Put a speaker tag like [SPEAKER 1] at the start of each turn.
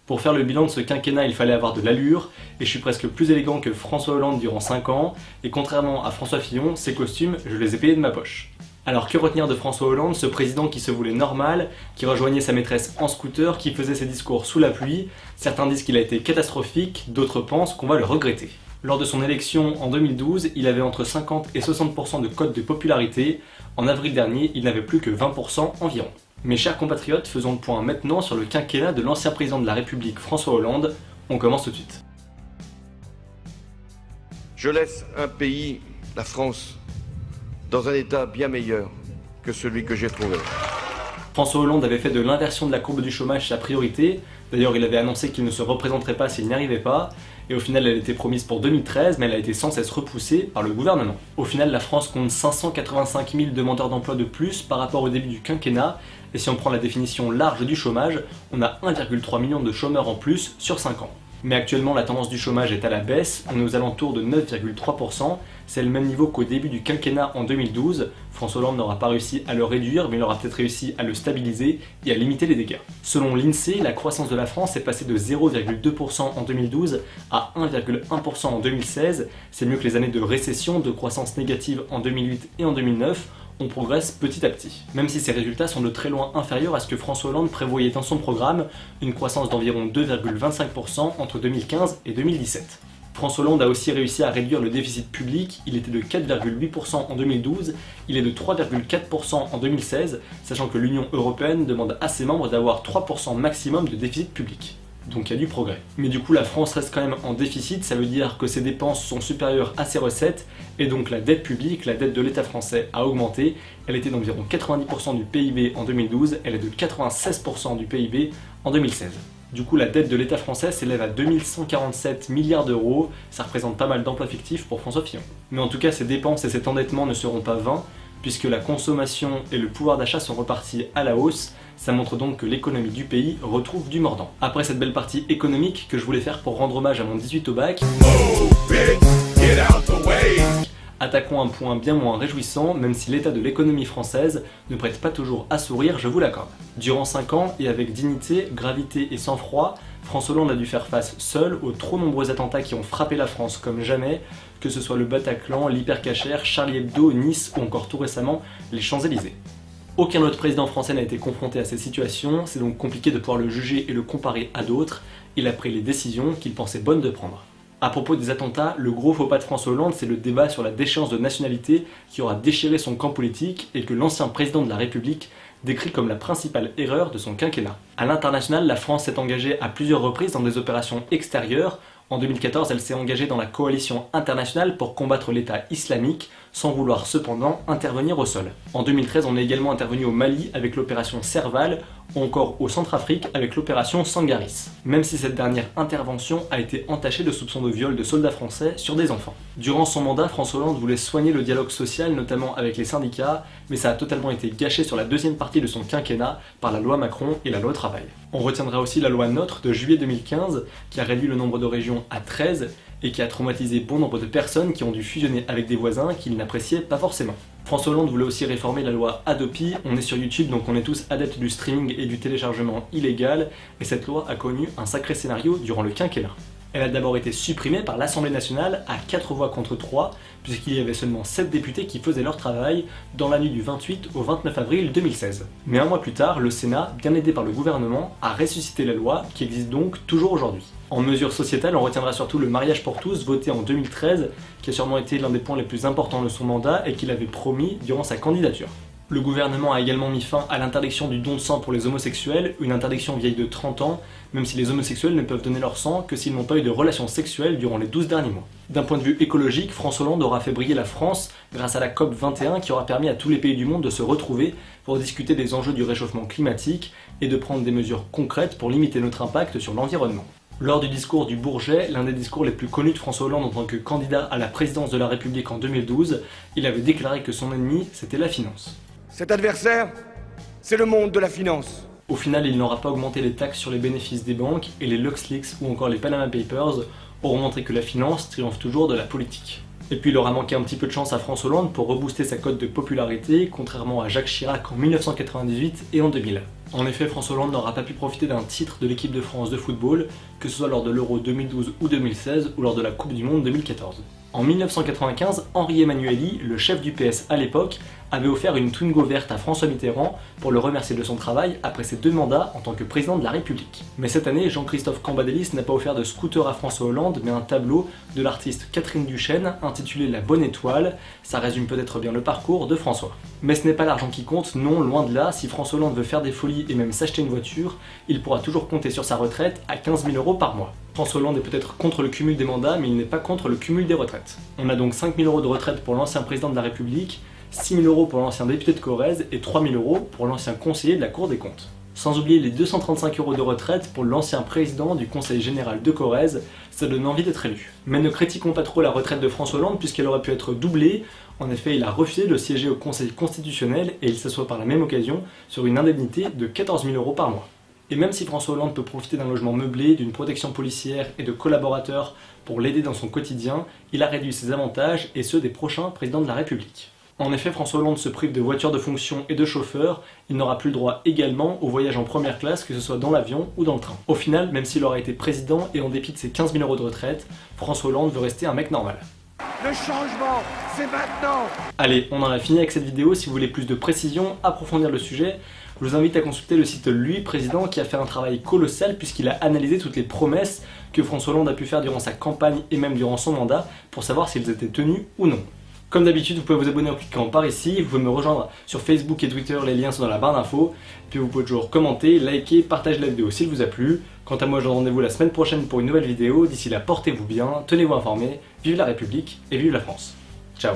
[SPEAKER 1] Pour faire le bilan de ce quinquennat, il fallait avoir de l'allure, et je suis presque plus élégant que François Hollande durant 5 ans, et contrairement à François Fillon, ses costumes, je les ai payés de ma poche. Alors que retenir de François Hollande, ce président qui se voulait normal, qui rejoignait sa maîtresse en scooter, qui faisait ses discours sous la pluie? Certains disent qu'il a été catastrophique, d'autres pensent qu'on va le regretter. Lors de son élection en 2012, il avait entre 50 et 60% de cote de popularité. En avril dernier, il n'avait plus que 20% environ. Mes chers compatriotes, faisons le point maintenant sur le quinquennat de l'ancien président de la République François Hollande. On commence tout de suite.
[SPEAKER 2] Je laisse un pays, la France, dans un état bien meilleur que celui que j'ai trouvé.
[SPEAKER 1] François Hollande avait fait de l'inversion de la courbe du chômage sa priorité. D'ailleurs, il avait annoncé qu'il ne se représenterait pas s'il n'y arrivait pas. Et au final, elle était promise pour 2013, mais elle a été sans cesse repoussée par le gouvernement. Au final, la France compte 585 000 demandeurs d'emploi de plus par rapport au début du quinquennat. Et si on prend la définition large du chômage, on a 1,3 million de chômeurs en plus sur 5 ans. Mais actuellement, la tendance du chômage est à la baisse, on est aux alentours de 9,3%, c'est le même niveau qu'au début du quinquennat en 2012. François Hollande n'aura pas réussi à le réduire, mais il aura peut-être réussi à le stabiliser et à limiter les dégâts. Selon l'INSEE, la croissance de la France est passée de 0,2% en 2012 à 1,1% en 2016, c'est mieux que les années de récession, de croissance négative en 2008 et en 2009, on progresse petit à petit. Même si ces résultats sont de très loin inférieurs à ce que François Hollande prévoyait dans son programme, une croissance d'environ 2,25% entre 2015 et 2017. François Hollande a aussi réussi à réduire le déficit public, il était de 4,8% en 2012, il est de 3,4% en 2016, sachant que l'Union européenne demande à ses membres d'avoir 3% maximum de déficit public. Donc il y a du progrès. Mais du coup la France reste quand même en déficit, ça veut dire que ses dépenses sont supérieures à ses recettes, et donc la dette publique, la dette de l'État français a augmenté, elle était d'environ 90% du PIB en 2012, elle est de 96% du PIB en 2016. Du coup la dette de l'État français s'élève à 2147 milliards d'euros, ça représente pas mal d'emplois fictifs pour François Fillon. Mais en tout cas ces dépenses et cet endettement ne seront pas vains, puisque la consommation et le pouvoir d'achat sont repartis à la hausse, ça montre donc que l'économie du pays retrouve du mordant. Après cette belle partie économique que je voulais faire pour rendre hommage à mon 18 au bac, attaquons un point bien moins réjouissant, même si l'état de l'économie française ne prête pas toujours à sourire, je vous l'accorde. Durant 5 ans, et avec dignité, gravité et sang-froid, François Hollande a dû faire face seul aux trop nombreux attentats qui ont frappé la France comme jamais, que ce soit le Bataclan, l'Hypercacher, Charlie Hebdo, Nice ou encore tout récemment les Champs-Élysées. Aucun autre président français n'a été confronté à ces situations, c'est donc compliqué de pouvoir le juger et le comparer à d'autres. Il a pris les décisions qu'il pensait bonnes de prendre. À propos des attentats, le gros faux pas de François Hollande, c'est le débat sur la déchéance de nationalité qui aura déchiré son camp politique et que l'ancien président de la République décrit comme la principale erreur de son quinquennat. À l'international, la France s'est engagée à plusieurs reprises dans des opérations extérieures. En 2014, elle s'est engagée dans la coalition internationale pour combattre l'État islamique, sans vouloir cependant intervenir au sol. En 2013, on est également intervenu au Mali avec l'opération Serval, ou encore au Centrafrique avec l'opération Sangaris, même si cette dernière intervention a été entachée de soupçons de viol de soldats français sur des enfants. Durant son mandat, François Hollande voulait soigner le dialogue social, notamment avec les syndicats, mais ça a totalement été gâché sur la deuxième partie de son quinquennat par la loi Macron et la loi Travail. On retiendra aussi la loi NOTRe de juillet 2015, qui a réduit le nombre de régions à 13, et qui a traumatisé bon nombre de personnes qui ont dû fusionner avec des voisins qu'ils n'appréciaient pas forcément. François Hollande voulait aussi réformer la loi Hadopi, on est sur YouTube donc on est tous adeptes du streaming et du téléchargement illégal, et cette loi a connu un sacré scénario durant le quinquennat. Elle a d'abord été supprimée par l'Assemblée nationale à 4 voix contre 3, puisqu'il y avait seulement 7 députés qui faisaient leur travail dans la nuit du 28 au 29 avril 2016. Mais un mois plus tard, le Sénat, bien aidé par le gouvernement, a ressuscité la loi, qui existe donc toujours aujourd'hui. En mesure sociétale, on retiendra surtout le mariage pour tous, voté en 2013, qui a sûrement été l'un des points les plus importants de son mandat et qu'il avait promis durant sa candidature. Le gouvernement a également mis fin à l'interdiction du don de sang pour les homosexuels, une interdiction vieille de 30 ans, même si les homosexuels ne peuvent donner leur sang que s'ils n'ont pas eu de relations sexuelles durant les 12 derniers mois. D'un point de vue écologique, François Hollande aura fait briller la France grâce à la COP 21 qui aura permis à tous les pays du monde de se retrouver pour discuter des enjeux du réchauffement climatique et de prendre des mesures concrètes pour limiter notre impact sur l'environnement. Lors du discours du Bourget, l'un des discours les plus connus de François Hollande en tant que candidat à la présidence de la République en 2012, il avait déclaré que son ennemi, c'était la finance.
[SPEAKER 2] Cet adversaire, c'est le monde de la finance.
[SPEAKER 1] Au final, il n'aura pas augmenté les taxes sur les bénéfices des banques et les LuxLeaks ou encore les Panama Papers auront montré que la finance triomphe toujours de la politique. Et puis il aura manqué un petit peu de chance à François Hollande pour rebooster sa cote de popularité, contrairement à Jacques Chirac en 1998 et en 2000. En effet, François Hollande n'aura pas pu profiter d'un titre de l'équipe de France de football, que ce soit lors de l'Euro 2012 ou 2016 ou lors de la Coupe du Monde 2014. En 1995, Henri Emmanuelli, le chef du PS à l'époque, avait offert une Twingo verte à François Mitterrand pour le remercier de son travail après ses 2 mandats en tant que président de la République. Mais cette année, Jean-Christophe Cambadélis n'a pas offert de scooter à François Hollande, mais un tableau de l'artiste Catherine Duchesne intitulé La Bonne Étoile. Ça résume peut-être bien le parcours de François. Mais ce n'est pas l'argent qui compte, non, loin de là. Si François Hollande veut faire des folies et même s'acheter une voiture, il pourra toujours compter sur sa retraite à 15 000 € par mois. François Hollande est peut-être contre le cumul des mandats, mais il n'est pas contre le cumul des retraites. On a donc 5 000 € de retraite pour l'ancien président de la République, 6 000 € pour l'ancien député de Corrèze et 3 000 € pour l'ancien conseiller de la Cour des comptes. Sans oublier les 235 € de retraite pour l'ancien président du Conseil général de Corrèze, ça donne envie d'être élu. Mais ne critiquons pas trop la retraite de François Hollande puisqu'elle aurait pu être doublée. En effet, il a refusé de siéger au Conseil constitutionnel et il s'assoit par la même occasion sur une indemnité de 14 000 € par mois. Et même si François Hollande peut profiter d'un logement meublé, d'une protection policière et de collaborateurs pour l'aider dans son quotidien, il a réduit ses avantages et ceux des prochains présidents de la République. En effet, François Hollande se prive de voitures de fonction et de chauffeurs, il n'aura plus le droit également au voyage en première classe, que ce soit dans l'avion ou dans le train. Au final, même s'il aura été président et en dépit de ses 15 000 € de retraite, François Hollande veut rester un mec normal.
[SPEAKER 3] Le changement, c'est maintenant!
[SPEAKER 1] Allez, on en a fini avec cette vidéo. Si vous voulez plus de précision, approfondir le sujet, je vous invite à consulter le site Lui Président qui a fait un travail colossal puisqu'il a analysé toutes les promesses que François Hollande a pu faire durant sa campagne et même durant son mandat pour savoir s'ils étaient tenus ou non. Comme d'habitude, vous pouvez vous abonner en cliquant par ici, vous pouvez me rejoindre sur Facebook et Twitter, les liens sont dans la barre d'infos, puis vous pouvez toujours commenter, liker, partager la vidéo s'il vous a plu. Quant à moi, je vous donne rendez-vous la semaine prochaine pour une nouvelle vidéo, d'ici là portez-vous bien, tenez-vous informés, vive la République et vive la France. Ciao.